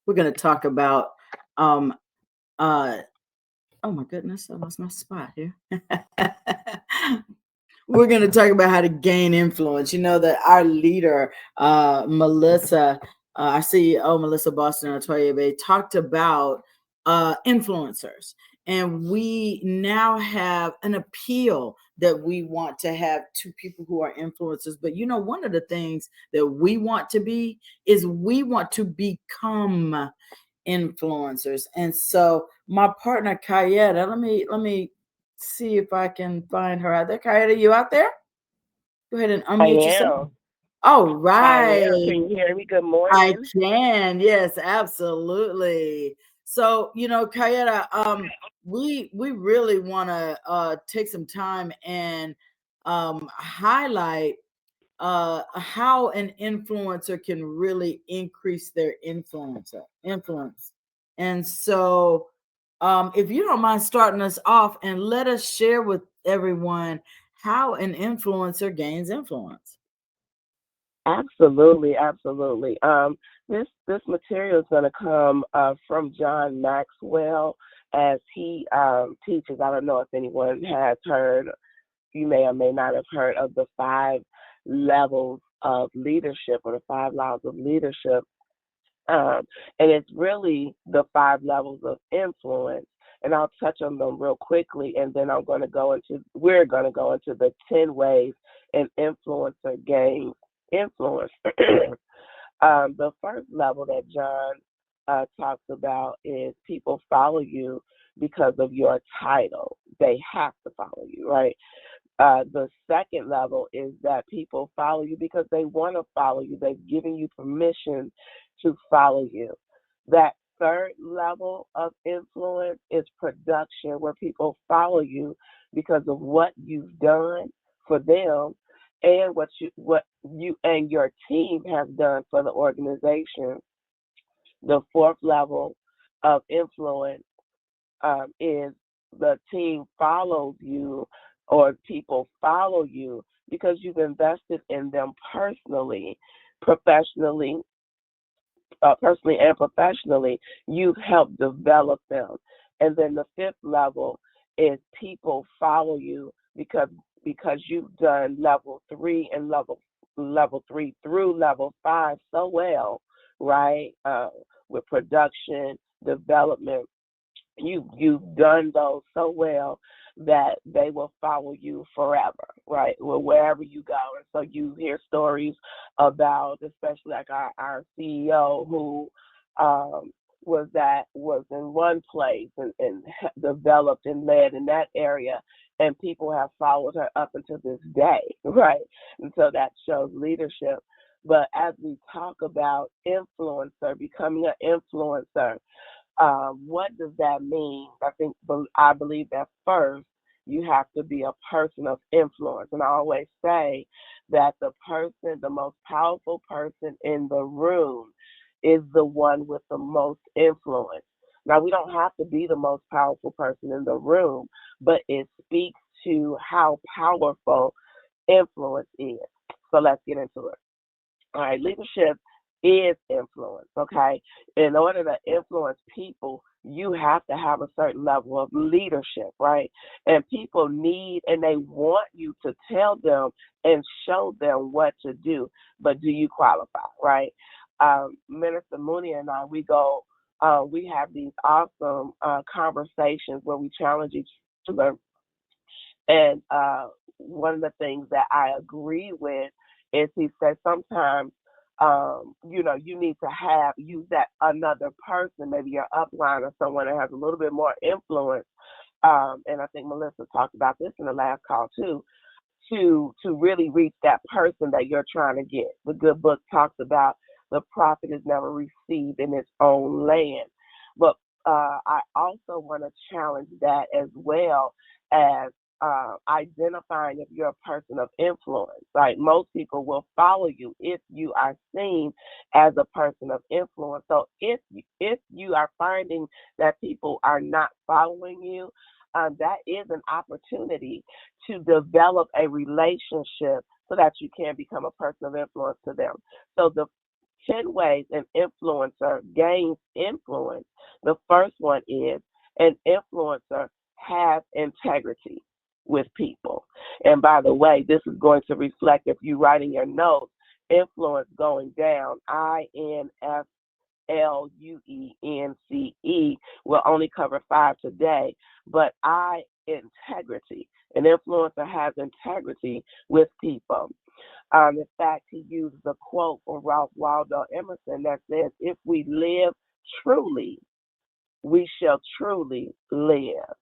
we're going to talk about um uh oh my goodness, I lost my spot here. We're going to talk about how to gain influence. You know that our leader, Melissa, our CEO, Melissa Boston and Latoya Bay, talked about influencers. And we now have an appeal that we want to have to people who are influencers. But you know, one of the things that we want to be is we want to become influencers. And so my partner Kayetta, let me see if I can find her out there. Kayetta, you out there? Go ahead and I unmute yourself. am. All I am. right. Can you hear me? Good I morning. can. Yes, absolutely. So, you know, Kayetta, we really want to take some time and highlight how an influencer can really increase their influence. And so, if you don't mind starting us off and let us share with everyone how an influencer gains influence. Absolutely, absolutely. This material is going to come from John Maxwell as he teaches. I don't know if anyone has heard. You may or may not have heard of the 5 levels of leadership or the 5 laws of leadership. And it's really the 5 levels of influence. And I'll touch on them real quickly, and then we're going to go into the 10 ways an influencer gains influence. The first level that John talks about is people follow you because of your title. They have to follow you, right? The second level is that people follow you because they want to follow you. They've given you permission to follow you. That third level of influence is production, where people follow you because of what you've done for them and what you and your team have done for the organization. The fourth level of influence is the team follows you or people follow you because you've invested in them professionally, personally and professionally. You've helped develop them. And then the fifth level is people follow you because you've done level 3 through level 5 so well, right? With production, development, you've done those so well that they will follow you forever, right? Well, wherever you go. And so you hear stories about, especially like our CEO who um, was in one place and developed and led in that area, and people have followed her up until this day, right? And so that shows leadership. But as we talk about influencer, becoming an influencer, what does that mean? I believe that first you have to be a person of influence, and I always say that the most powerful person in the room, is the one with the most influence. Now we don't have to be the most powerful person in the room, but it speaks to how powerful influence is. So let's get into it. All right, leadership is influence, okay? In order to influence people, you have to have a certain level of leadership, right? And people need and they want you to tell them and show them what to do, but do you qualify, right? Minister Mooney and I, we have these awesome conversations where we challenge each other. And one of the things that I agree with is he says sometimes, you need to use that another person, maybe your upline or someone that has a little bit more influence. And I think Melissa talked about this in the last call too, to really reach that person that you're trying to get. The good book talks about the prophet is never received in his own land. But I also want to challenge that as well as identifying if you're a person of influence. Like most people will follow you if you are seen as a person of influence. So if you are finding that people are not following you, that is an opportunity to develop a relationship so that you can become a person of influence to them. So the 10 ways an influencer gains influence. The first one is an influencer has integrity with people. And by the way, this is going to reflect, if you write in your notes, influence going down, INFLUENCE. We'll only cover 5 today, but integrity. An influencer has integrity with people. In fact, he uses a quote from Ralph Waldo Emerson that says, "If we live truly, we shall truly live."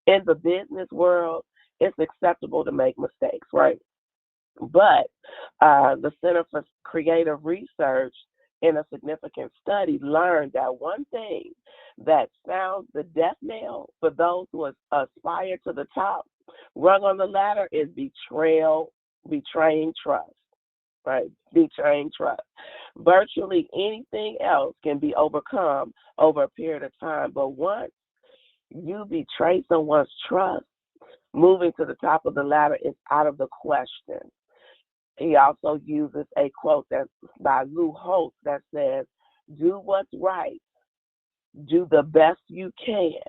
In the business world, it's acceptable to make mistakes, right? But the Center for Creative Research, in a significant study, learned that one thing that sounds the death knell for those who aspire to the top rung on the ladder is betraying trust, right? Betraying trust. Virtually anything else can be overcome over a period of time, but once you betray someone's trust, moving to the top of the ladder is out of the question. He also uses a quote that's by Lou Holtz that says, "Do what's right, do the best you can,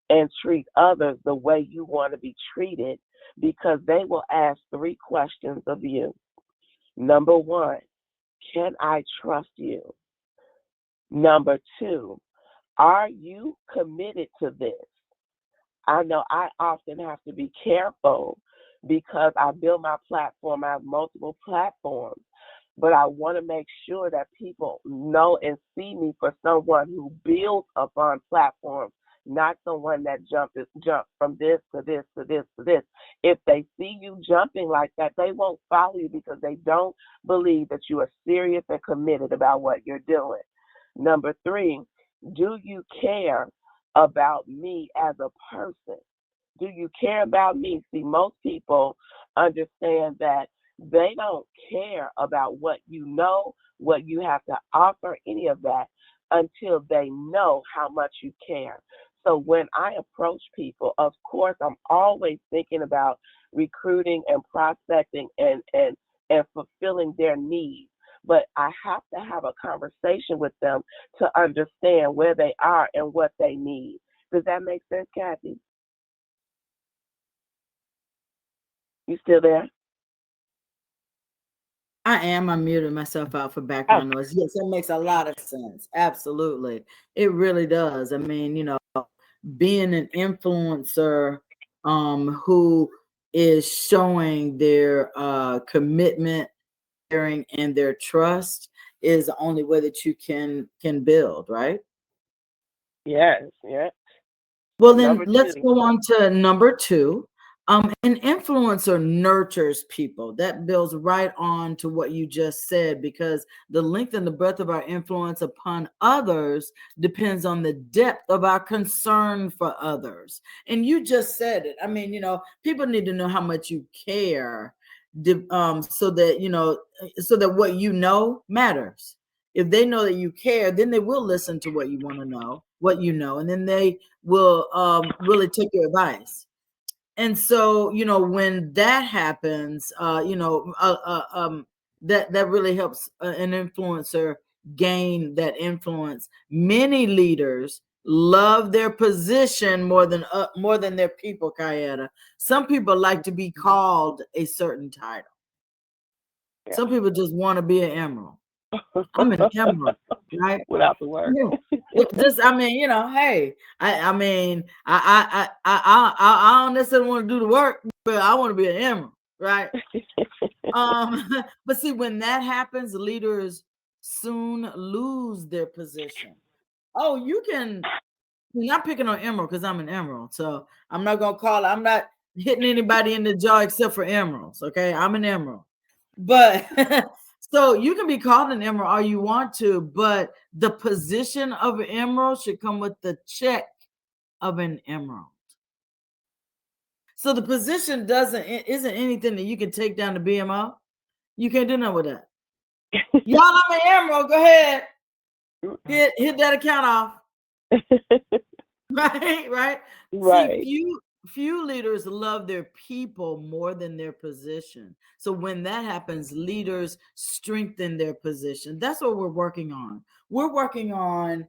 and treat others the way you want to be treated, because they will ask 3 questions of you. Number 1, can I trust you? Number 2, are you committed to this?" I know I often have to be careful because I build my platform. I have multiple platforms, but I want to make sure that people know and see me for someone who builds upon platforms, not someone that jump from this to this to this to this. If they see you jumping like that, they won't follow you because they don't believe that you are serious and committed about what you're doing. Number 3, do you care about me as a person? Do you care about me? See, most people understand that they don't care about what you know, what you have to offer, any of that, until they know how much you care. So when I approach people, of course, I'm always thinking about recruiting and prospecting and fulfilling their needs. But I have to have a conversation with them to understand where they are and what they need. Does that make sense, Kathy? You still there? I am. I muted myself out for Oh, background noise. Yes, that makes a lot of sense. Absolutely. It really does. I mean, being an influencer who is showing their commitment, sharing, and their trust is the only way that you can build, right? yes, yeah. Well, then Number let's 2. go on to number 2. An influencer nurtures people. That builds right on to what you just said, because the length and the breadth of our influence upon others depends on the depth of our concern for others. And you just said it. I mean, people need to know how much you care, so that what you know matters. If they know that you care, then they will listen to what you want to know, what you know, and then they will really take your advice. And so, when that happens, that really helps an influencer gain that influence. Many leaders love their position more than their people, Kayetta. Some people like to be called a certain title. Yeah. Some people just want to be an emerald. I'm an emerald, right? Without the word. Yeah. Just, I mean, hey, I mean, I don't necessarily want to do the work, but I want to be an emerald, right? But see, when that happens, leaders soon lose their position. Oh, you can. I'm picking on emerald because I'm an emerald, so I'm not gonna call. I'm not hitting anybody in the jaw except for emeralds. Okay, I'm an emerald, but so you can be called an emerald all you want to, but the position of an emerald should come with the check of an emerald. So the position isn't anything that you can take down the BMO. You can't do nothing with that. Y'all, I'm an emerald. Go ahead, hit that account off. Right, right. See, Right. Few leaders love their people more than their position. So when that happens, leaders strengthen their position. That's what we're working on. We're working on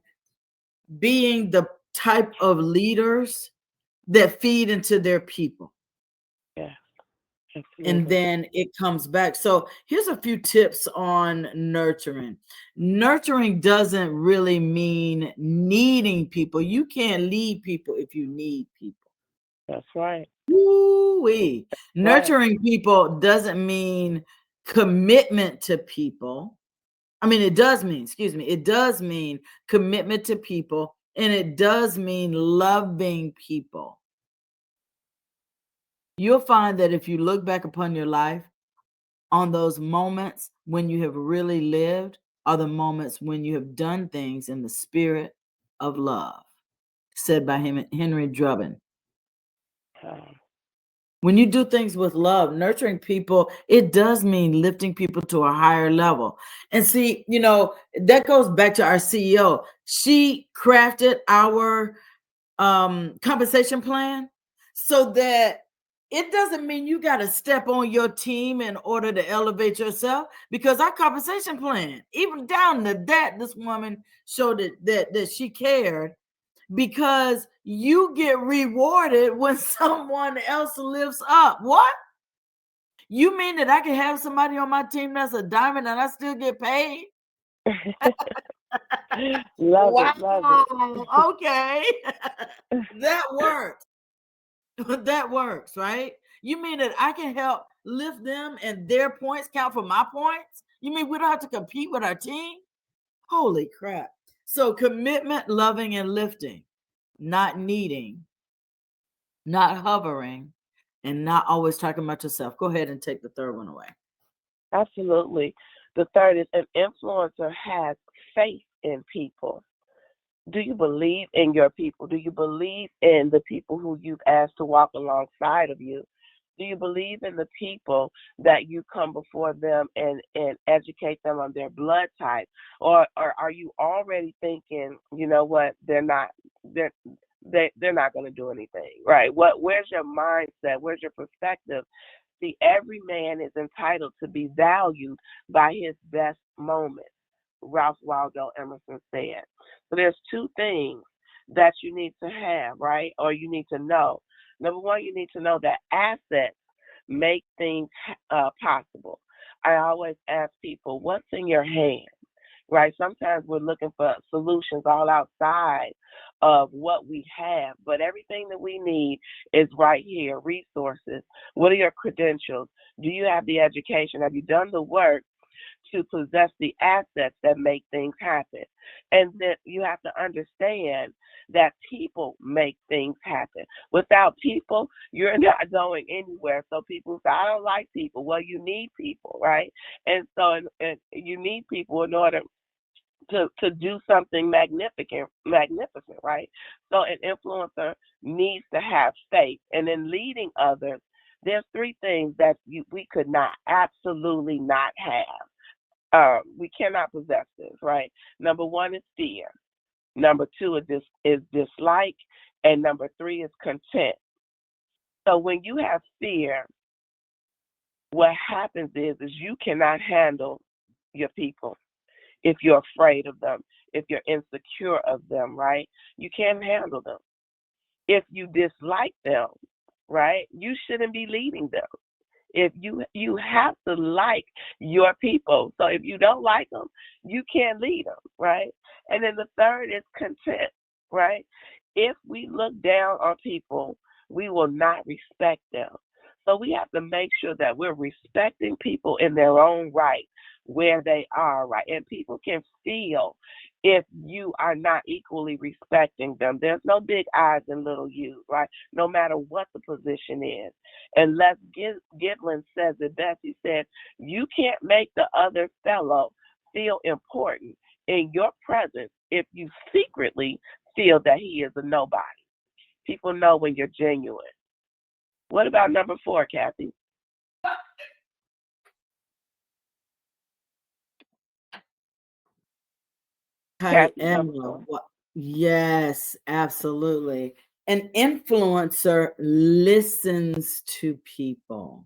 being the type of leaders that feed into their people. Yeah, And absolutely. then it comes back. So here's a few tips on nurturing. Nurturing doesn't really mean needing people. You can't lead people if you need people. That's right. Woo-wee. Right. Nurturing people doesn't mean commitment to people. I mean, it does mean, excuse me, it does mean commitment to people, and it does mean loving people. You'll find that if you look back upon your life, on those moments when you have really lived are the moments when you have done things in the spirit of love, said by him, Henry Drubbin. Um, When you do things with love, nurturing people, it does mean lifting people to a higher level. And see, that goes back to our CEO. She crafted our compensation plan so that it doesn't mean you got to step on your team in order to elevate yourself, because our compensation plan, even down to that, this woman showed it that she cared, because you get rewarded when someone else lifts up. What? You mean that I can have somebody on my team that's a diamond and I still get paid? love it. Love Wow. it. Okay. That works. That works, right? You mean that I can help lift them and their points count for my points? You mean we don't have to compete with our team? Holy crap. So commitment, loving, and lifting, not needing, not hovering, and not always talking about yourself. Go ahead and take the third one away. Absolutely. The third is an influencer has faith in people. Do you believe in your people? Do you believe in the people who you've asked to walk alongside of you? Do you believe in the people that you come before them and educate them on their blood type? Or are you already thinking, you know what, they're they're not going to do anything, right? Where's your mindset? Where's your perspective? See, every man is entitled to be valued by his best moments, Ralph Waldo Emerson said. So there's two things that you need to have, right? Or you need to know. Number one, you need to know that assets make things possible. I always ask people, what's in your hand? Right? Sometimes we're looking for solutions all outside of what we have, but everything that we need is right here. Resources. What are your credentials? Do you have the education? Have you done the work to possess the assets that make things happen? And then you have to understand that people make things happen. Without people, you're not going anywhere. So people say, I don't like people. Well, you need people, right? And so and you need people in order to do something magnificent, right? So an influencer needs to have faith. And in leading others, there's three things that we could not, absolutely not have. We cannot possess this, right? Number one is fear. Number two is dislike. And number three is content. So when you have fear, what happens is you cannot handle your people if you're afraid of them, if you're insecure of them, right? You can't handle them. If you dislike them, right? You shouldn't be leading them. If you have to like your people. So if you don't like them, you can't lead them, right? And then the third is content, right? If we look down on people, we will not respect them. So we have to make sure that we're respecting people in their own right, where they are, right? And people can feel if you are not equally respecting them. There's no big eyes and little U's, right? No matter what the position is. And Les Gitlin says it best. He said, you can't make the other fellow feel important in your presence if you secretly feel that he is a nobody. People know when you're genuine. What about number 4, Kathy? I Kathy, number am. 4. Yes, absolutely. An influencer listens to people.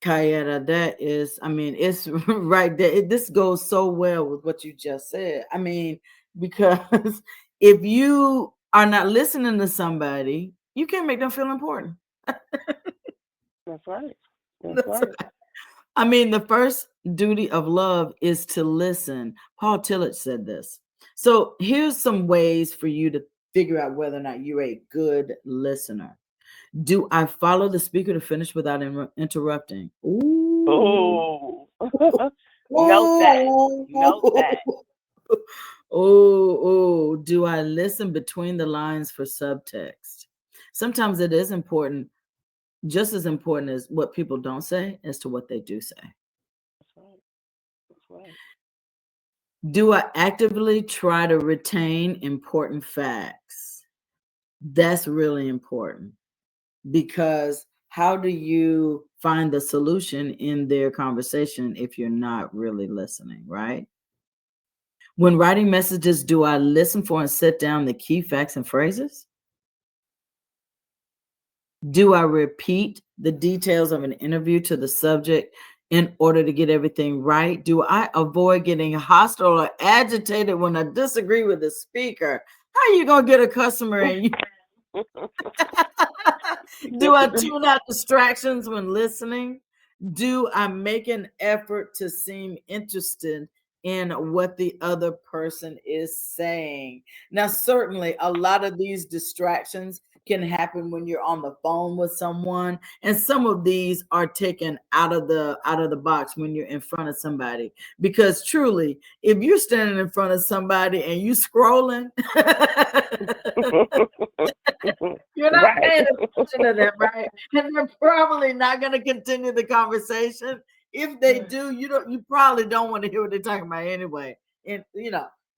Kayetta, that is, I mean, it's right there. This goes so well with what you just said. I mean, because if you are not listening to somebody, you can't make them feel important. That's right. That's That's right. I mean, the first duty of love is to listen. Paul Tillich said this. So here's some ways for you to figure out whether or not you're a good listener. Do I follow the speaker to finish without interrupting? Ooh. Oh, note that. Note that. Ooh. Oh, do I listen between the lines for subtext? Sometimes it is important, just as important as what people don't say as to what they do say. That's right. That's right. Do I actively try to retain important facts? That's really important because how do you find the solution in their conversation if you're not really listening, right? When writing messages, do I listen for and set down the key facts and phrases? Do I repeat the details of an interview to the subject in order to get everything right? Do I avoid getting hostile or agitated when I disagree with the speaker? How are you gonna get a customer and you do I tune out distractions when listening? Do I make an effort to seem interested in what the other person is saying? Now, certainly, a lot of these distractions can happen when you're on the phone with someone, and some of these are taken out of the box when you're in front of somebody. Because truly, if you're standing in front of somebody and you scrolling, you're not Right. paying attention to them, right? And they're probably not going to continue the conversation. If they do, you probably don't want to hear what they're talking about anyway. And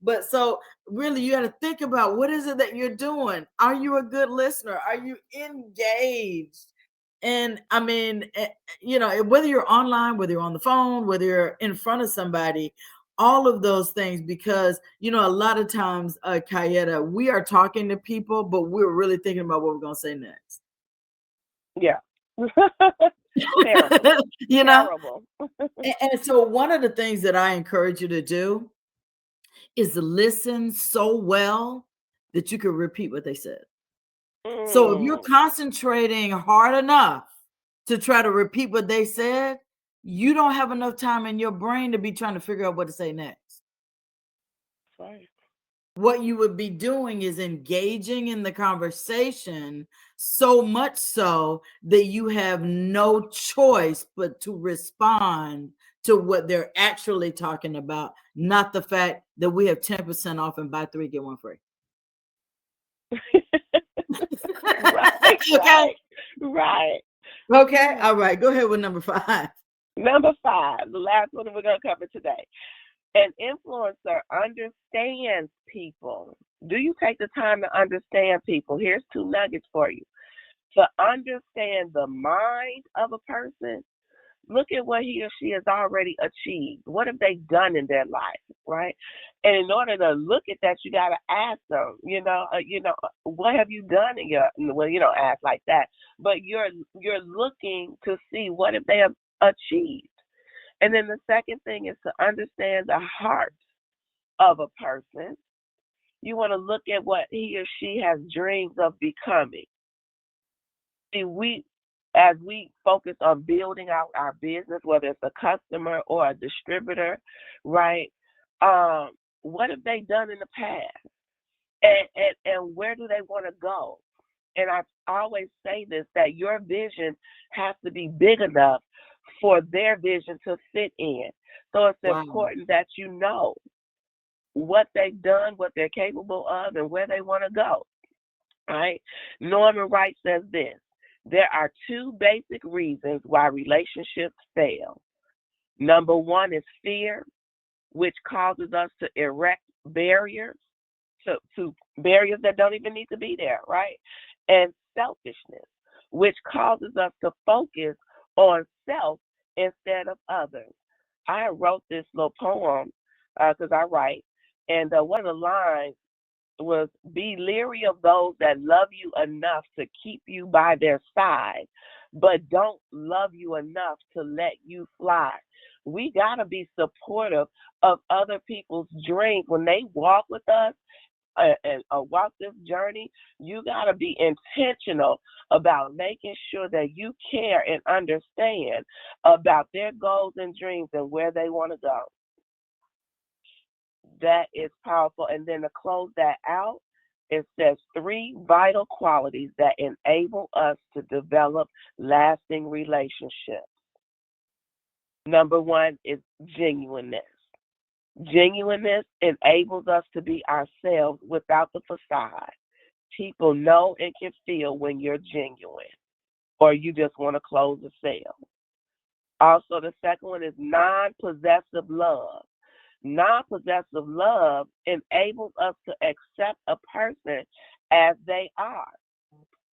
but so really you got to think about what is it that you're doing? Are you a good listener? Are you engaged? And I mean, whether you're online, whether you're on the phone, whether you're in front of somebody, all of those things, because a lot of times, Kayetta, we are talking to people, but we're really thinking about what we're going to say next. Yeah. Terrible. you know Terrible. and so one of the things that I encourage you to do is listen so well that you can repeat what they said. So if you're Mm, concentrating hard enough to try to repeat what they said, you don't have enough time in your brain to be trying to figure out what to say next. that's right. What you would be doing is engaging in the conversation so much so that you have no choice but to respond to what they're actually talking about, not the fact that we have 10% off and buy three, get one free. Right, Okay. right, right. Okay. All right. Go ahead with number five. Number five, the last one we're going to cover today. An influencer understands people. Do you take the time to understand people? Here's two nuggets for you. To understand the mind of a person, look at what he or she has already achieved. What have they done in their life, right? And in order to look at that, you got to ask them. What have you done in your? Well, you don't ask like that, but you're looking to see what have they have achieved. And then the second thing is to understand the heart of a person. You want to look at what he or she has dreams of becoming. See, as we focus on building out our business, whether it's a customer or a distributor, right? Um, what have they done in the past, and where do they want to go? And I always say this, that your vision has to be big enough for their vision to fit in. So it's Wow. important that you know what they've done, what they're capable of, and where they want to go. Right? Norman Wright says this: there are two basic reasons why relationships fail. Number one is fear, which causes us to erect barriers, to barriers that don't even need to be there, right? And selfishness, which causes us to focus on self instead of others. I wrote this little poem because I write, and one of the lines was be leery of those that love you enough to keep you by their side, but don't love you enough to let you fly. We got to be supportive of other people's dreams when they walk with us and walk this journey. You got to be intentional about making sure that you care and understand about their goals and dreams and where they want to go. That is powerful. And then to close that out, it says three vital qualities that enable us to develop lasting relationships. Number one is genuineness. Genuineness enables us to be ourselves without the facade. People know and can feel when you're genuine or you just want to close a sale. Also, the second one is non possessive love. Non possessive love enables us to accept a person as they are.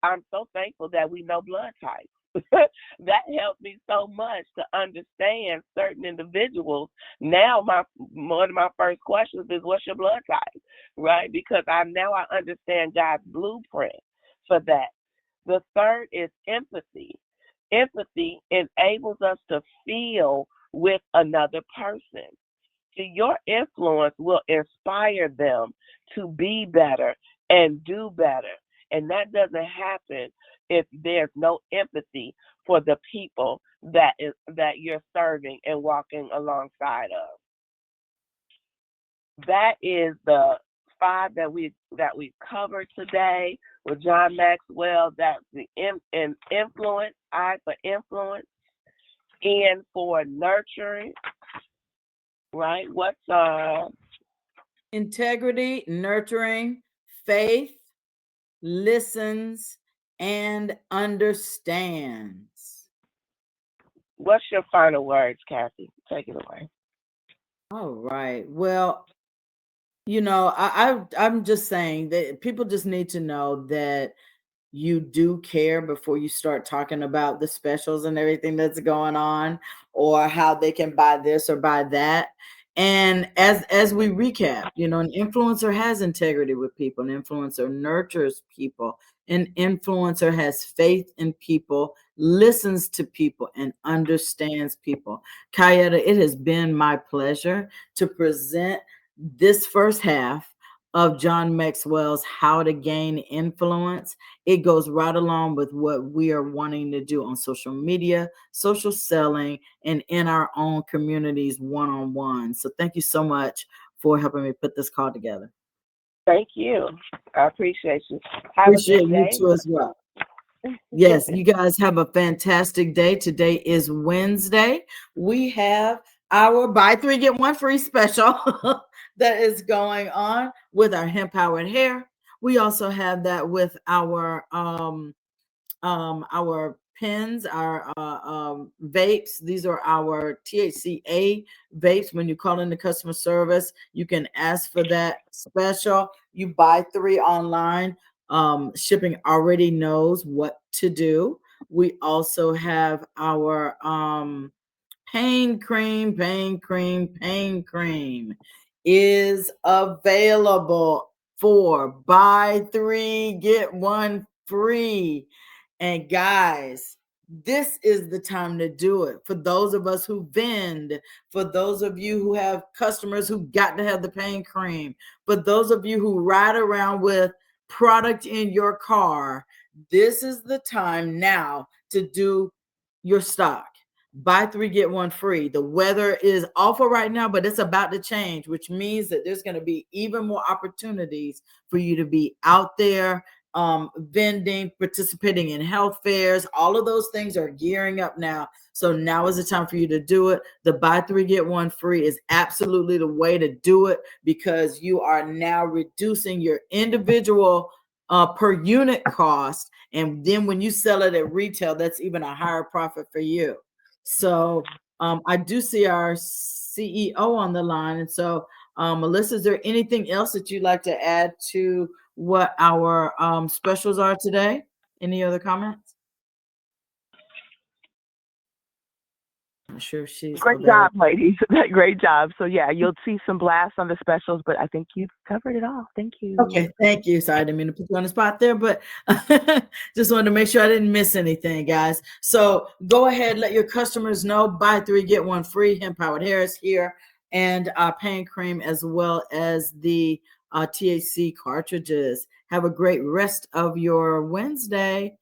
I'm so thankful that we know blood types. That helped me so much to understand certain individuals. Now, one of my first questions is, "What's your blood type?" Right? Because I understand God's blueprint for that. The third is empathy. Empathy enables us to feel with another person. See, your influence will inspire them to be better and do better. And that doesn't happen if there's no empathy for the people that you're serving and walking alongside of. That is the five that we covered today with John Maxwell. That's the influence, I for influence, N for nurturing, right? What's Integrity, nurturing, faith, listens, and understands. what's your final words, Kathy? Take it away. All right. Well, I'm just saying that people just need to know that you do care before you start talking about the specials and everything that's going on, or how they can buy this or buy that. And as we recap, an influencer has integrity with people, an influencer nurtures people, an influencer has faith in people, listens to people, and understands people. Kayetta, it has been my pleasure to present this first half of John Maxwell's How to Gain Influence. It goes right along with what we are wanting to do on social media, social selling, and in our own communities one on one. So thank you so much for helping me put this call together. Thank you. I appreciate you. Have a Appreciate good you day. too as well. Yes, you guys have a fantastic day. Today is Wednesday. We have our buy three, get one free special that is going on with our hemp powered hair. We also have that with our pens, our vapes. These are our THCA vapes. When you call in the customer service, you can ask for that special. You buy three online. Shipping already knows what to do. We also have our pain cream is available for buy three, get one free. And guys, this is the time to do it. For those of us who vend, for those of you who have customers who got to have the pain cream, for those of you who ride around with product in your car, this is the time now to do your stock. Buy three, get one free. The weather is awful right now, but it's about to change, which means that there's going to be even more opportunities for you to be out there vending, participating in health fairs. All of those things are gearing up now. So now is the time for you to do it. The buy three, get one free is absolutely the way to do it, because you are now reducing your individual per unit cost. And then when you sell it at retail, that's even a higher profit for you. So I do see our CEO on the line. And so, Melissa, is there anything else that you'd like to add to what our specials are today? Any other comments? Not sure if she's Great job, available. ladies. Great job. So yeah, you'll see some blasts on the specials, but I think you've covered it all. Thank you. Okay, thank you. Sorry, I didn't mean to put you on the spot there, but just wanted to make sure I didn't miss anything, guys. So go ahead, let your customers know. Buy three, get one free. Hemp Powered Hair is here, and pain cream as well as the THC cartridges. Have a great rest of your Wednesday.